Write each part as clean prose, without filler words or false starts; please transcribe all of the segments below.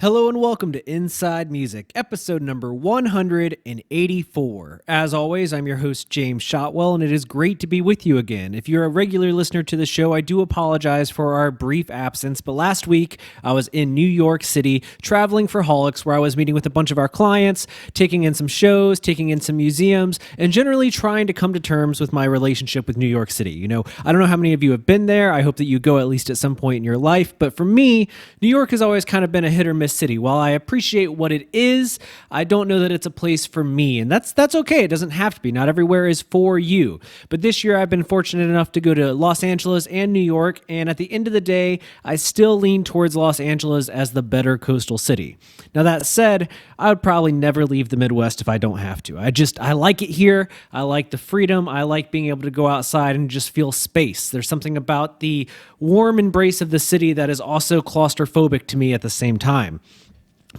Hello and welcome to Inside Music, episode number 184. As always, I'm your host, James Shotwell, and it is great to be with you again. If you're a regular listener to the show, I do apologize for our brief absence, but last week I was in New York City traveling for Holics, where I was meeting with a bunch of our clients, taking in some shows, taking in some museums, and generally trying to come to terms with my relationship with New York City. You know, I don't know how many of you have been there. I hope that you go at least at some point in your life, but for me, New York has always kind of been a hit or miss city. While I appreciate what it is, I don't know that it's a place for me, and that's okay. It doesn't have to be. Not everywhere is for you. But this year I've been fortunate enough to go to Los Angeles and New York, and at the end of the day, I still lean towards Los Angeles as the better coastal city. Now that said, I would probably never leave the Midwest if I don't have to. I like it here. I like the freedom. I like being able to go outside and just feel space. There's something about the warm embrace of the city that is also claustrophobic to me at the same time.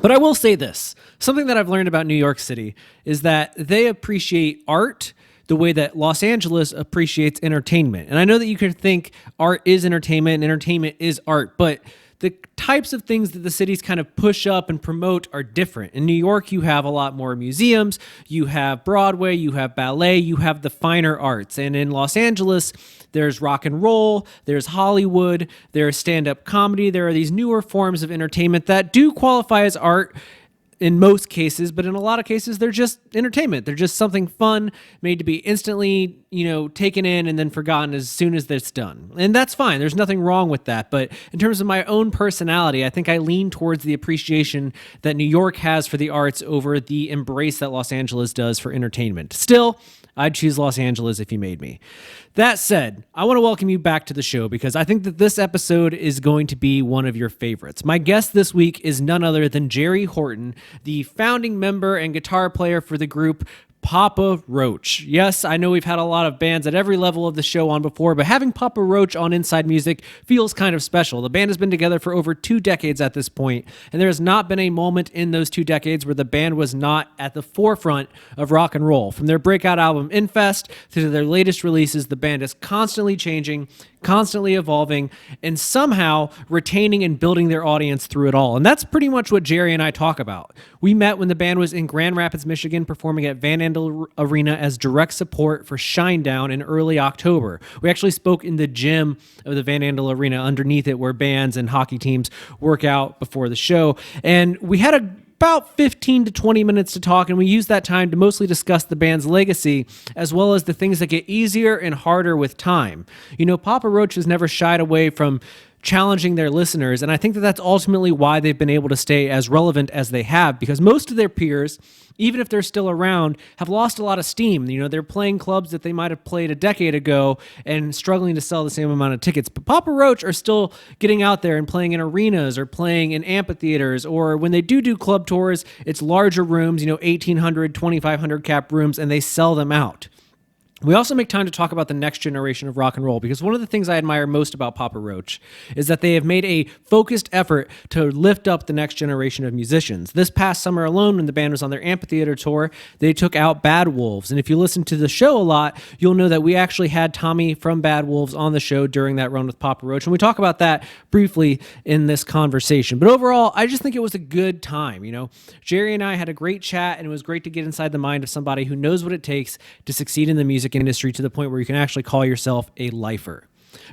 But I will say this, something that I've learned about New York City is that they appreciate art the way that Los Angeles appreciates entertainment. And I know that you could think art is entertainment and entertainment is art, but the types of things that the cities kind of push up and promote are different. In New York, you have a lot more museums, you have Broadway, you have ballet, you have the finer arts. And in Los Angeles, there's rock and roll, there's Hollywood, there's stand-up comedy. There are these newer forms of entertainment that do qualify as art in most cases, but in a lot of cases, they're just entertainment. They're just something fun, made to be instantly, taken in and then forgotten as soon as it's done. And that's fine. There's nothing wrong with that. But in terms of my own personality, I think I lean towards the appreciation that New York has for the arts over the embrace that Los Angeles does for entertainment. Still, I'd choose Los Angeles if you made me. That said, I want to welcome you back to the show because I think that this episode is going to be one of your favorites. My guest this week is none other than Jerry Horton, the founding member and guitar player for the group Papa Roach. Yes, I know we've had a lot of bands at every level of the show on before, but having Papa Roach on Inside Music feels kind of special. The band has been together for over 2 decades at this point, and there has not been a moment in those 2 decades where the band was not at the forefront of rock and roll. From their breakout album Infest to their latest releases, the band is constantly changing, constantly evolving, and somehow retaining and building their audience through it all. And that's pretty much what Jerry and I talk about. We met when the band was in Grand Rapids, Michigan, performing at Van Andel Arena as direct support for Shinedown in early October. We actually spoke in the gym of the Van Andel Arena underneath it, where bands and hockey teams work out before the show. And we had about 15 to 20 minutes to talk, and we used that time to mostly discuss the band's legacy, as well as the things that get easier and harder with time. Papa Roach has never shied away from challenging their listeners, and I think that that's ultimately why they've been able to stay as relevant as they have, because most of their peers, even if they're still around, have lost a lot of steam. They're playing clubs that they might have played a decade ago and struggling to sell the same amount of tickets. But Papa Roach are still getting out there and playing in arenas or playing in amphitheaters, or when they do club tours, it's larger rooms, 1,800, 2,500 cap rooms, and they sell them out. We also make time to talk about the next generation of rock and roll, because one of the things I admire most about Papa Roach is that they have made a focused effort to lift up the next generation of musicians. This past summer alone, when the band was on their amphitheater tour, they took out Bad Wolves. And if you listen to the show a lot, you'll know that we actually had Tommy from Bad Wolves on the show during that run with Papa Roach. And we talk about that briefly in this conversation. But overall, I just think it was a good time. Jerry and I had a great chat, and it was great to get inside the mind of somebody who knows what it takes to succeed in the music industry to the point where you can actually call yourself a lifer.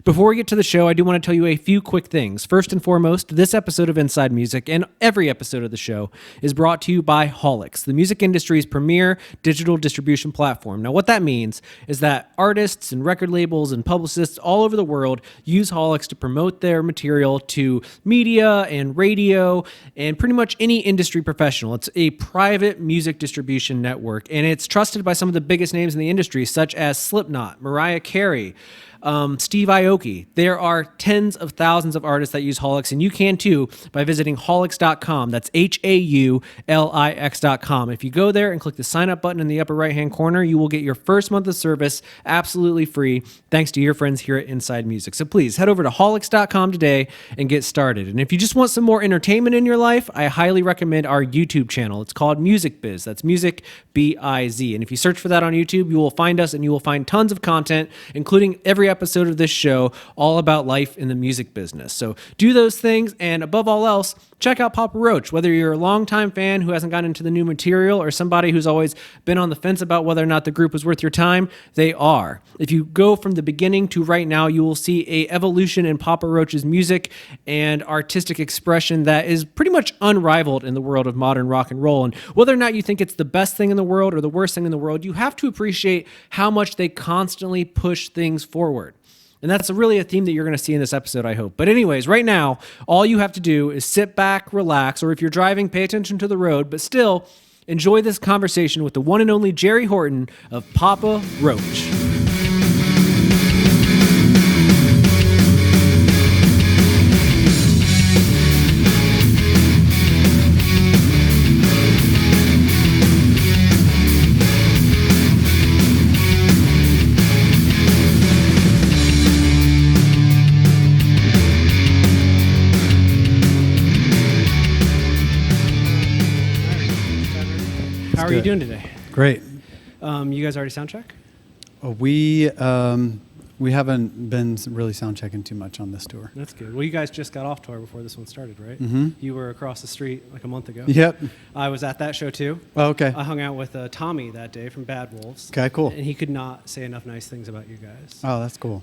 Before we get to the show, I do want to tell you a few quick things. First and foremost, this episode of Inside Music and every episode of the show is brought to you by Holics, the music industry's premier digital distribution platform. Now, what that means is that artists and record labels and publicists all over the world use Holics to promote their material to media and radio and pretty much any industry professional. It's a private music distribution network, and it's trusted by some of the biggest names in the industry, such as Slipknot, Mariah Carey, Steve Aoki. There are tens of thousands of artists that use Holics, and you can too by visiting Holics.com. That's HAULIX.com. If you go there and click the sign up button in the upper right hand corner, you will get your first month of service absolutely free, thanks to your friends here at Inside Music. So please head over to Holics.com today and get started. And if you just want some more entertainment in your life, I highly recommend our YouTube channel. It's called Music Biz. That's Music Biz. And if you search for that on YouTube, you will find us, and you will find tons of content, including every every episode of this show all about life in the music business. So do those things, and above all else, check out Papa Roach. Whether you're a longtime fan who hasn't gotten into the new material or somebody who's always been on the fence about whether or not the group was worth your time, they are. If you go from the beginning to right now, you will see a evolution in Papa Roach's music and artistic expression that is pretty much unrivaled in the world of modern rock and roll. And whether or not you think it's the best thing in the world or the worst thing in the world, you have to appreciate how much they constantly push things forward. And that's really a theme that you're going to see in this episode, I hope. But anyways, right now, all you have to do is sit back, relax, or if you're driving, pay attention to the road, but still enjoy this conversation with the one and only Jerry Horton of Papa Roach. How are you doing today? Great. You guys already sound check? We haven't been really sound checking too much on this tour. That's good. Well, you guys just got off tour before this one started, right? Mm-hmm. You were across the street like a month ago. Yep. I was at that show too. Oh, okay. I hung out with Tommy that day from Bad Wolves. Okay, cool. And he could not say enough nice things about you guys. Oh, that's cool.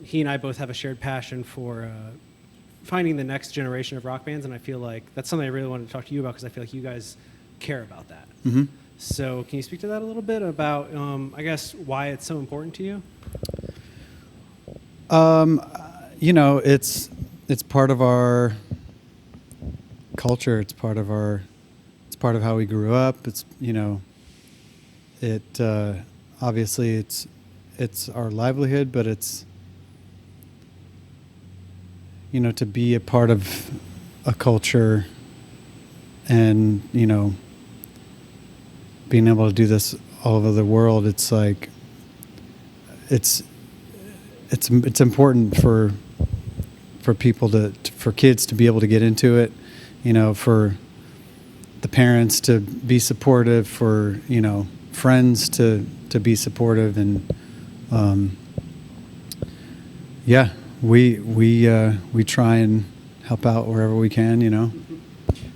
He and I both have a shared passion for finding the next generation of rock bands, and I feel like that's something I really wanted to talk to you about because I feel like you guys care about that. Mm-hmm. So can you speak to that a little bit about, I guess, why it's so important to you? It's part of our culture. It's part of how we grew up. It's, obviously it's our livelihood, but it's, to be a part of a culture and, being able to do this all over the world, it's like, it's important for people for kids to be able to get into it, for the parents to be supportive, for, friends to be supportive. And, we try and help out wherever we can,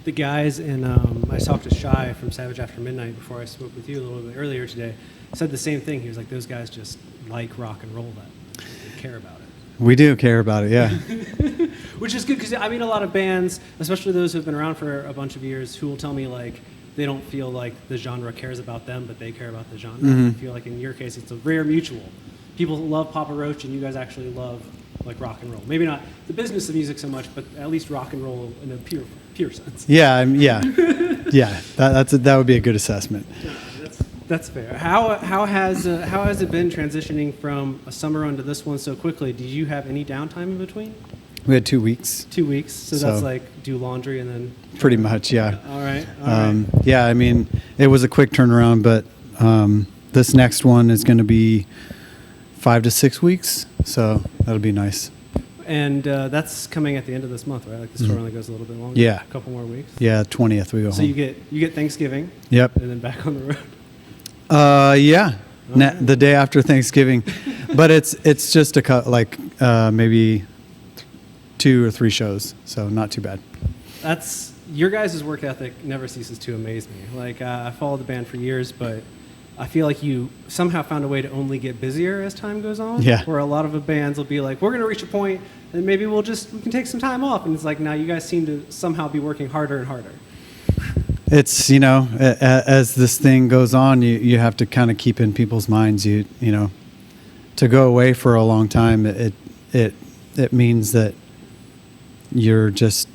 The guys in, I talked to Shy from Savage After Midnight before I spoke with you a little bit earlier today, said the same thing. He was like, those guys just like rock and roll, that they care about it. We do care about it, yeah. Which is good because I mean a lot of bands, especially those who have been around for a bunch of years, who will tell me like they don't feel like the genre cares about them, but they care about the genre. Mm-hmm. I feel like in your case it's a rare mutual. People love Papa Roach and you guys actually love like rock and roll. Maybe not the business of music so much, but at least rock and roll in a pure sense. Yeah, yeah. That would be a good assessment. That's fair. How has it been transitioning from a summer run to this one so quickly? Did you have any downtime in between? We had 2 weeks. 2 weeks. So that's like do laundry and then. Pretty much, yeah. All right. Yeah, I mean, it was a quick turnaround, but this next one is going to be 5 to 6 weeks, so that'll be nice. And that's coming at the end of this month, right? Like the tour only goes a little bit longer. Yeah. A couple more weeks. Yeah, 20th we go home. So you get Thanksgiving. Yep. And then back on the road. Yeah, the day after Thanksgiving, but it's just maybe 2 or 3 shows, so not too bad. That's your guys' work ethic never ceases to amaze me. Like I followed the band for years, but I feel like you somehow found a way to only get busier as time goes on. Yeah. Where a lot of the bands will be like, we're going to reach a point, and maybe we can take some time off, and it's like now you guys seem to somehow be working harder and harder. It's, as this thing goes on, you have to kind of keep in people's minds, to go away for a long time, it means that you're just,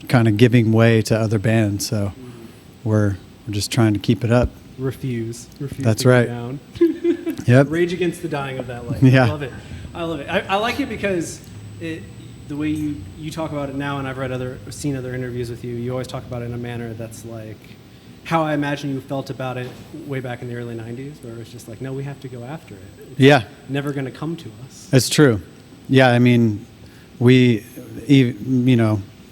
kind of giving way to other bands. So we're just trying to keep it up. Refuse. That's to right. Go down. Yep. Rage against the dying of that life. Yeah. I love it. I like it because the way you talk about it now, and I've seen other interviews with you, you always talk about it in a manner that's like how I imagine you felt about it way back in the early 90s, where it was just like, no, we have to go after it. It's never going to come to us. It's true. Yeah, I mean, when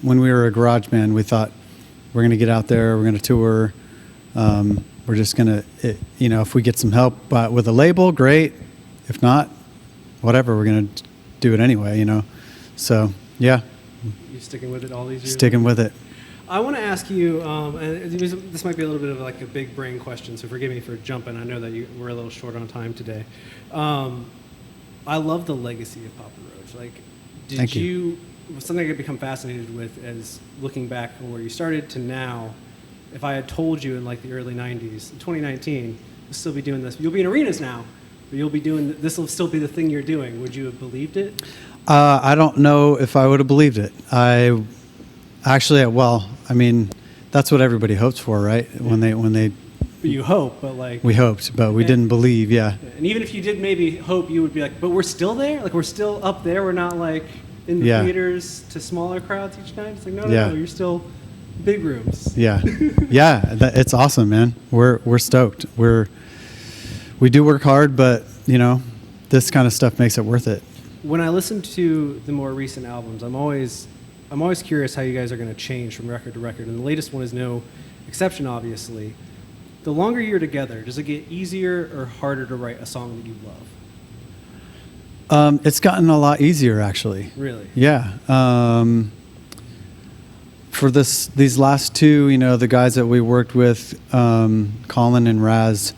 we were a garage band, we thought we're going to get out there, we're going to tour, we're just going to, if we get some help with a label, great. If not, whatever, we're going to do it anyway, you know? So, yeah. You sticking with it all these years? Sticking with it. I want to ask you, and this might be a little bit of like a big brain question, so forgive me for jumping. I know that we're a little short on time today. I love the legacy of Papa Roach. Like, Thank you. Something I could become fascinated with as looking back from where you started to now. If I had told you in like the early 90s, in 2019, you'll still be doing this. You'll be in arenas now, but you'll be doing, this will still be the thing you're doing. Would you have believed it? I don't know if I would have believed it. Well, I mean, that's what everybody hopes for, right? Yeah. When they. But you hope, but like. We hoped, but we didn't believe. Yeah. And even if you did maybe hope, you would be like, but we're still there. Like we're still up there. We're not like in the theaters to smaller crowds each night. It's like no, you're still big rooms. Yeah, yeah. It's awesome, man. We're stoked. We do work hard, but you know, this kind of stuff makes it worth it. When I listen to the more recent albums, I'm always curious how you guys are going to change from record to record, and the latest one is no exception, obviously. The longer you're together, does it get easier or harder to write a song that you love? It's gotten a lot easier, actually. Really? Yeah. For these last two, you know, the guys that we worked with, Colin and Raz,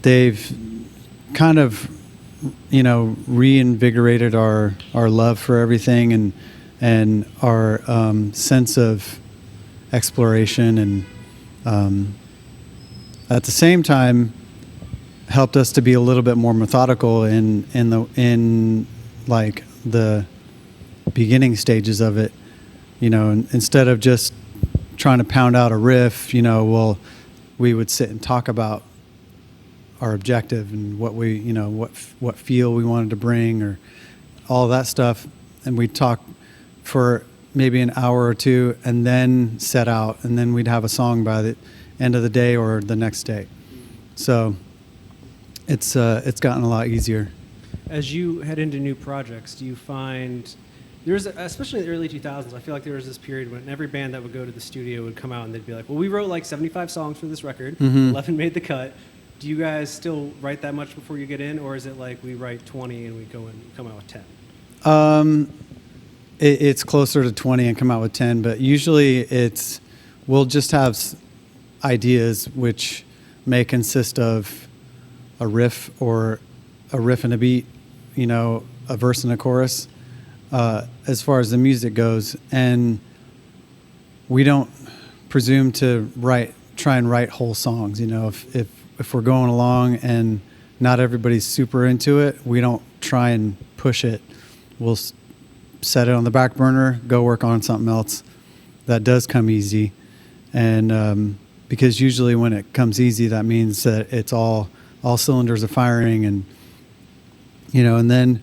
they've kind of, you know, reinvigorated our love for everything and our sense of exploration, and at the same time helped us to be a little bit more methodical in like the beginning stages of it, you know, and instead of just trying to pound out a riff, you know, we would sit and talk about our objective and what we, you know, what feel we wanted to bring, or all of that stuff, and we'd talk for maybe an hour or two, and then set out, and then we'd have a song by the end of the day or the next day. So it's gotten a lot easier. As you head into new projects, do you find especially in the early 2000s, I feel like there was this period when every band that would go to the studio would come out and they'd be like, well, we wwrote like 75 songs for this record, 11 made the cut. Do you guys still write that much before you get in, or is it like we write 20 and we go and come out with 10? It's closer to 20 and come out with 10, but usually we'll just have ideas which may consist of a riff and a beat, you know, a verse and a chorus, as far as the music goes. And we don't presume to try and write whole songs. You know, if we're going along and not everybody's super into it, we don't try and push it. We'll set it on the back burner, go work on something else that does come easy. And because usually when it comes easy, that means that it's all cylinders are firing, and you know, and then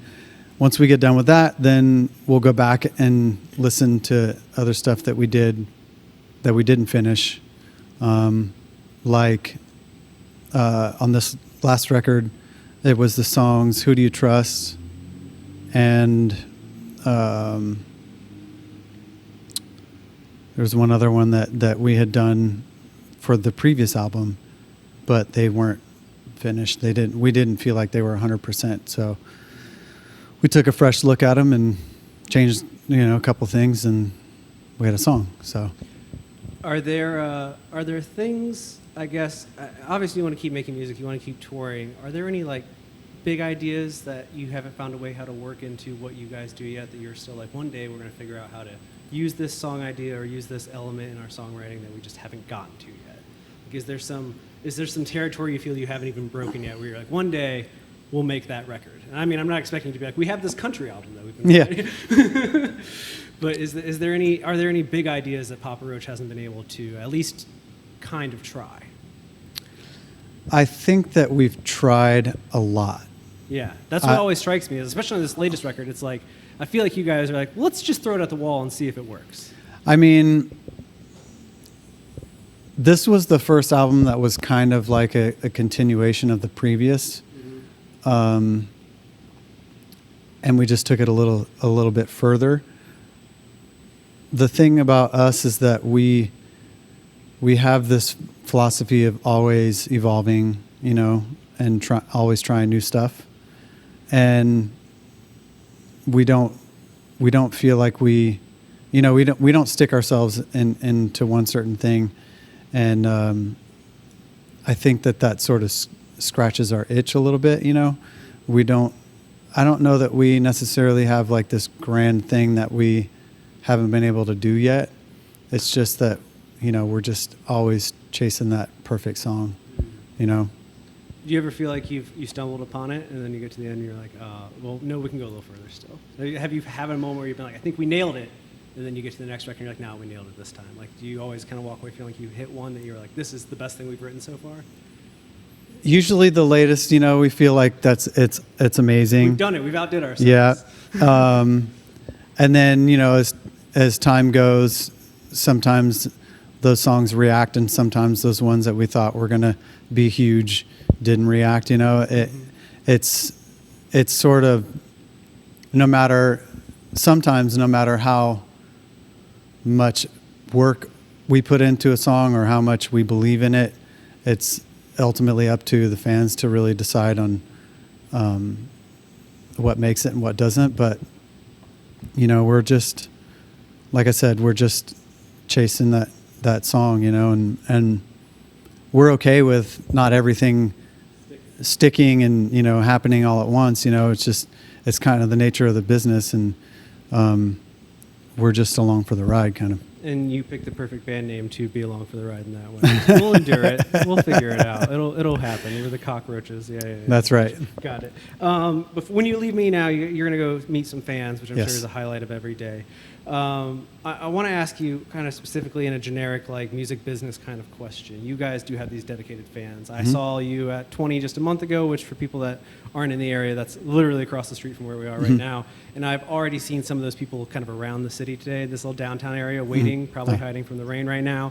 once we get done with that, then we'll go back and listen to other stuff that we didn't finish. Like on this last record, it was the songs "Who Do You Trust" and there was one other one that we had done for the previous album, but they weren't finished. We didn't feel like they were 100%. So we took a fresh look at them and changed, you know, a couple things, and we had a song. So are there things, I guess, obviously you want to keep making music, you want to keep touring. Are there any like big ideas that you haven't found a way how to work into what you guys do yet, that you're still like, one day we're going to figure out how to use this song idea or use this element in our songwriting that we just haven't gotten to yet? Like, is there some territory you feel you haven't even broken yet, where you're like, one day we'll make that record? And I mean, I'm not expecting you to be like, we have this country album that we've been writing. But are there any big ideas that Papa Roach hasn't been able to at least kind of try? I think that we've tried a lot. Yeah, that's what always strikes me, especially on this latest record. It's like, I feel like you guys are like, well, let's just throw it at the wall and see if it works. I mean, this was the first album that was kind of like a continuation of the previous. And we just took it a little bit further. The thing about us is that we have this philosophy of always evolving, you know, and always trying new stuff. And we don't feel like we don't stick ourselves into one certain thing. And I think that sort of scratches our itch a little bit. I don't know that we necessarily have like this grand thing that we haven't been able to do yet. It's just that, we're just always chasing that perfect song, Do you ever feel like you stumbled upon it and then you get to the end and you're like, well, no, we can go a little further still? Have you had a moment where you've been like, I think we nailed it, and then you get to the next record and you're like, no, we nailed it this time? Like, do you always kind of walk away feeling like you hit one that you're like, this is the best thing we've written so far? Usually the latest, we feel like it's amazing. We've done it. We've outdid ourselves. Yeah. And then, as time goes, sometimes those songs react, and sometimes those ones that we thought were going to be huge didn't react. It's sort of no matter how much work we put into a song or how much we believe in it, it's ultimately up to the fans to really decide on what makes it and what doesn't. But we're just, like I said, we're just chasing that song, and we're okay with not everything sticking and happening all at once. It's kind of the nature of the business, and we're just along for the ride, kind of. And you picked the perfect band name to be along for the ride in that one. We'll endure it. We'll figure it out. It'll happen. We're the Cockroaches. Yeah. That's right. Got it. But when you leave me now, you're going to go meet some fans, which I'm Yes. sure is a highlight of every day. I want to ask you kind of specifically in a generic like music business kind of question. You guys do have these dedicated fans. I saw you at 20 just a month ago, which for people that aren't in the area, that's literally across the street from where we are right now. And I've already seen some of those people kind of around the city today, this little downtown area, waiting, probably hiding from the rain right now.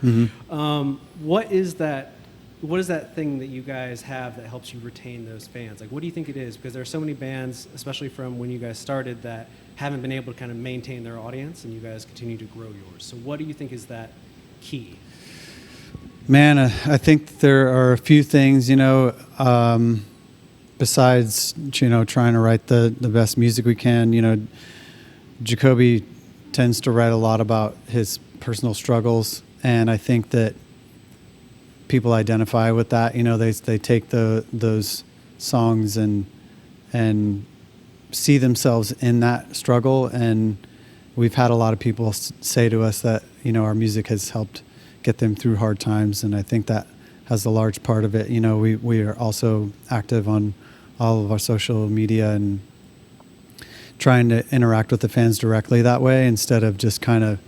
What is that thing that you guys have that helps you retain those fans? Like, what do you think it is? Because there are so many bands, especially from when you guys started, that haven't been able to kind of maintain their audience, and you guys continue to grow yours. So what do you think is that key? Man, I think there are a few things, besides, trying to write the best music we can. Jacoby tends to write a lot about his personal struggles, and I think that people identify with that. They take those songs and see themselves in that struggle. And we've had a lot of people say to us that, our music has helped get them through hard times. And I think that has a large part of it. We are also active on all of our social media and trying to interact with the fans directly that way, instead of just kind of,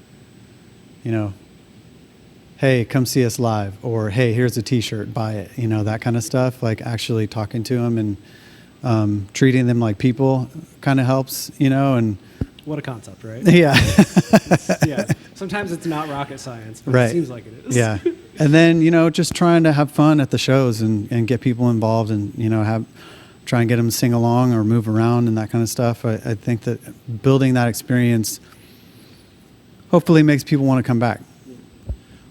hey, come see us live, or hey, here's a t-shirt, buy it, that kind of stuff. Like actually talking to them and treating them like people kind of helps, and what a concept, right? Yeah. Yeah. Sometimes it's not rocket science, but right. It seems like it is. Yeah. And then, just trying to have fun at the shows and get people involved and, try and get them to sing along or move around and that kind of stuff. I think that building that experience hopefully makes people want to come back.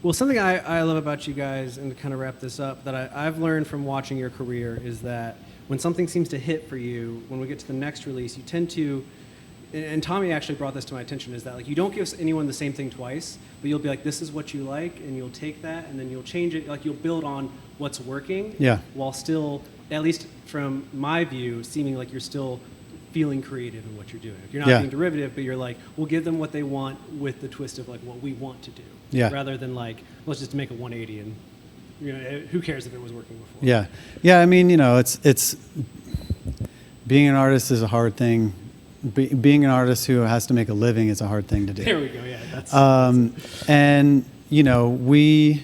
Well, something I love about you guys, and to kind of wrap this up, that I've learned from watching your career is that when something seems to hit for you, when we get to the next release, you tend to, and Tommy actually brought this to my attention, is that like you don't give anyone the same thing twice, but you'll be like, this is what you like, and you'll take that, and then you'll change it, like you'll build on what's working, while still, at least from my view, seeming like you're still feeling creative in what you're doing. You're not being derivative, but you're like, we'll give them what they want with the twist of like what we want to do, rather than like, let's just make a 180 and who cares if it was working before. I mean, it's being an artist is a hard thing. Being an artist who has to make a living is a hard thing to do. There we go. Yeah, that's and we're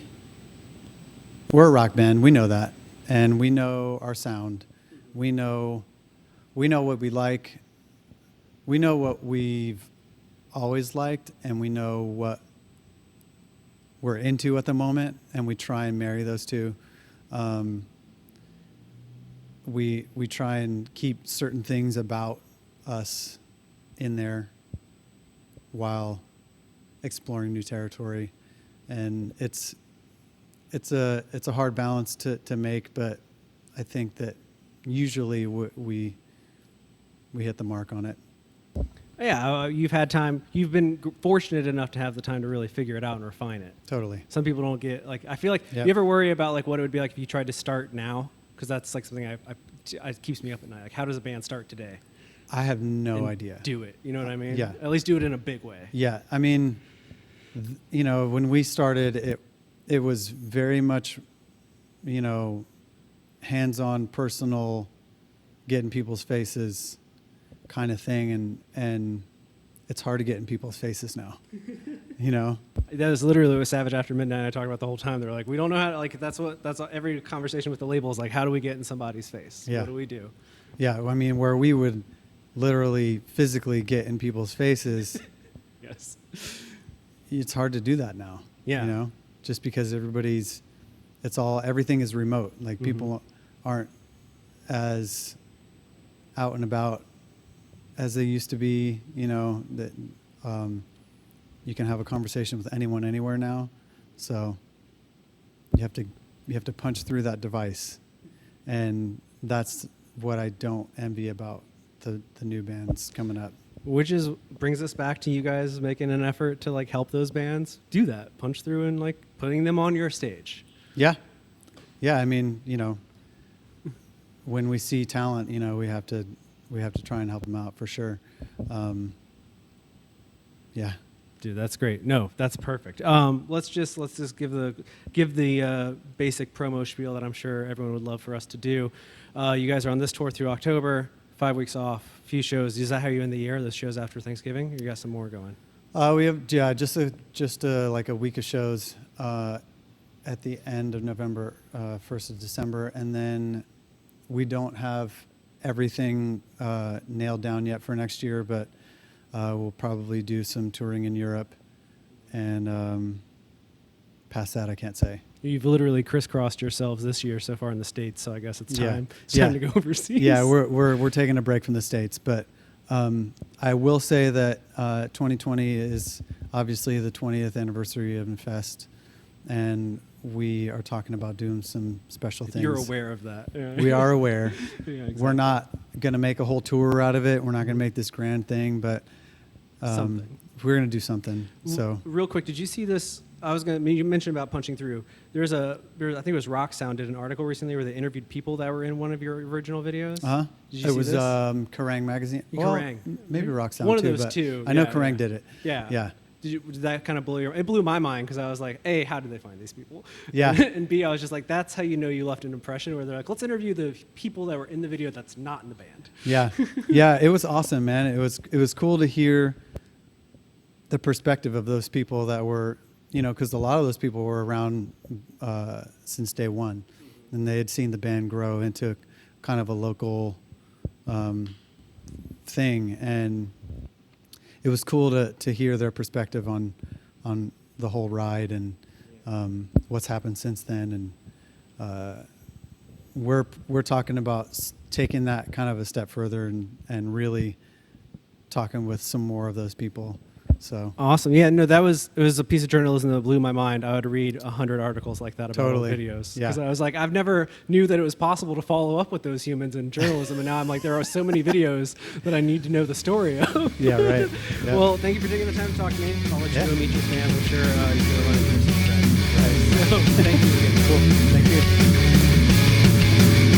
a rock band. We know that, and we know our sound. We know what we like. We know what we've always liked, and we know what we're into at the moment, and we try and marry those two. We try and keep certain things about us in there while exploring new territory, and it's a hard balance to make, but I think that usually we hit the mark on it. Yeah, you've had time. You've been fortunate enough to have the time to really figure it out and refine it. Totally. Some people don't get like. I feel like Yep. you ever worry about like what it would be like if you tried to start now, because that's like something I keeps me up at night. Like, how does a band start today? I have no And idea. Do it. You know what I mean? Yeah. At least do it in a big way. Yeah, I mean, when we started, it was very much, hands-on, personal, get in people's faces kind of thing, and it's hard to get in people's faces now. That was literally what Savage After Midnight I talked about the whole time. They're like, we don't know how to, like, that's every conversation with the label is like, how do we get in somebody's face? Yeah. What do we do? Yeah, I mean, where we would literally physically get in people's faces, Yes. it's hard to do that now. Yeah. Just because everything is remote. Like, people aren't as out and about as they used to be. That you can have a conversation with anyone anywhere now, so you have to punch through that device, and that's what I don't envy about the new bands coming up. Which brings us back to you guys making an effort to like help those bands do that, punch through and like putting them on your stage. Yeah. I mean, when we see talent, we have to try and help them out for sure. Yeah. Dude, that's great. No, that's perfect. Let's just give the basic promo spiel that I'm sure everyone would love for us to do. You guys are on this tour through October, 5 weeks off, few shows. Is that how you end the year? Those shows after Thanksgiving, or you got some more going? We have just like a week of shows at the end of November, 1st of December, and then we don't have everything nailed down yet for next year, but we'll probably do some touring in Europe, and past that I can't say. You've literally crisscrossed yourselves this year so far in the States, so I guess it's time. Yeah. It's time to go overseas. Yeah, we're taking a break from the States, but I will say that 2020 is obviously the 20th anniversary of Infest, and we are talking about doing some special things. You're aware of that. Yeah. We are aware. Yeah, exactly. We're not going to make a whole tour out of it. We're not going to make this grand thing, but Something. we're going to do something. So real quick, did you see this? You mentioned about punching through. I think it was Rock Sound did an article recently where they interviewed people that were in one of your original videos. uh-huh. Did you It see was this? Kerrang magazine. Kerrang. Maybe Rock Sound One too, of those but two. I know Yeah, Kerrang yeah. did it. Yeah. Yeah. Did that kind of it blew my mind because I was like, A, how did they find these people? Yeah. And B, I was just like, that's how you know you left an impression, where they're like, let's interview the people that were in the video that's not in the band. Yeah. Yeah, it was awesome, man. It was cool to hear the perspective of those people that were, because a lot of those people were around since day one, and they had seen the band grow into kind of a local thing, and it was cool to hear their perspective on the whole ride and what's happened since then. And we're talking about taking that kind of a step further and really talking with some more of those people. So Awesome. Yeah, no, it was a piece of journalism that blew my mind. I would read 100 articles like that about old Totally. videos. Yeah. Because I was like, I've never knew that it was possible to follow up with those humans in journalism, and now I'm like, there are so many videos that I need to know the story of. yeah, right. Yeah. Well, thank you for taking the time to talk to me. I'll let you Yeah. go meet your fans. I'm sure you're going to run into some Right. So, thank you again. Cool. Thank you.